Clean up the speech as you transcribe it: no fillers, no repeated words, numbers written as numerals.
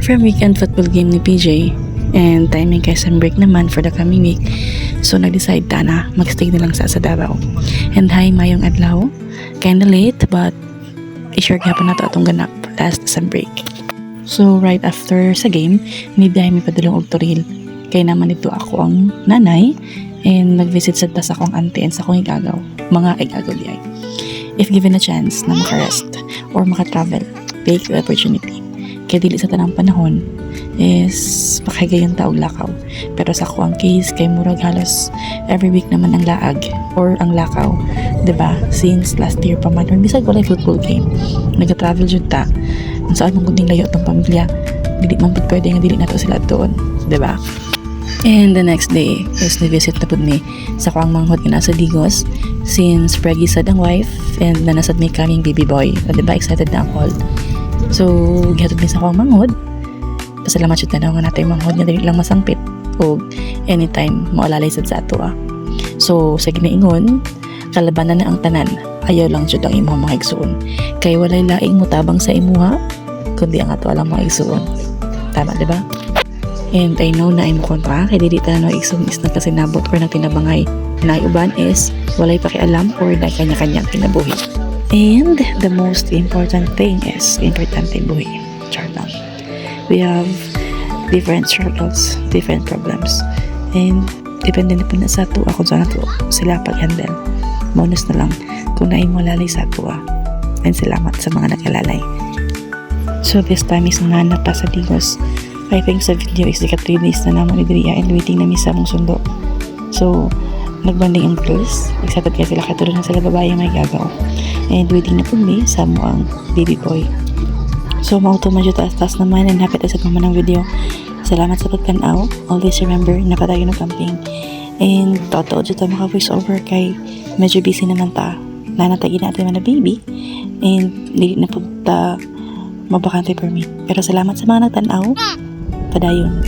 from weekend football game ni PJ and timing kay some break naman for the coming week. So nag-decide ta na magstay na lang sa Davao. And hi mayong adlaw. Kinda late but i-share gyapon nato atong ganap last sem break. So right after sa game, need dahil may padulong og turil. Kay naman ito ako ang nanay and nag-visit sa tas akong auntie and sa akong igagaw. Mga igagaw di ay. If given a chance na makarest or makatravel, take the opportunity. Kaya dili sa tanang panahon is pakigayong taog lakaw. Pero sa ako ang case kay murag halos every week naman ang laag or ang lakaw, 'di ba? Since last year pa man or bisag walay football game, nag-travel jud ta. Kung saan mong guding layo tong pamilya, dili man pud pwede nga dili nato sila doon, 'di ba? And the next day is na-visit na pud mi sa kuang manghod nga nasa Digos since Preggy sad ang wife and nanasad may kaming baby boy. Di ba excited na ako? So gihatod mi sa kuang manghod. Pasalamat jud na nga natay manghod nga dili lang masangpit o anytime maulalay sad sa ato. So sa ginaingon, kalabanan na ang tanan. Ayaw lang jud ang imong mga igsuon. Kay walay laing mutabang sa imuha kundi ang ato lang mga igsuon. Tama, di ba? And I know na imo kontra kay dili ta no igsoon is nagkasinabot or nagtinabangay. Na uban is walay pakialam or na kanya-kanyang kinabuhi. And the most important thing is importante buhi. Charlotte. We have different struggles, different problems. And depende na po na sa ato kung saan nato sila pag-handle. Bonus na lang kung naing malalay sa ato. And salamat sa mga nag-alalay. So this time is nanganap ta sa Digos. I think sa video is ika 3 days na naman ni Dria and waiting na misa mong sundo. So, nagbanding ang girls. Excited kaya sila katulad na sila babae may gagaw. And waiting na po mi sa mo ang baby boy. So, mauto medyo taas-taas naman and happy tayo sa naman ng video. Salamat sa pagtanaw. Always remember, napatayo ng camping. And totoo dito maka voice over kay medyo busy naman ta. Nanatagin natin man na baby. And hindi na po ta mabakante permit. Pero salamat sa mga nagtanaw. Padayon.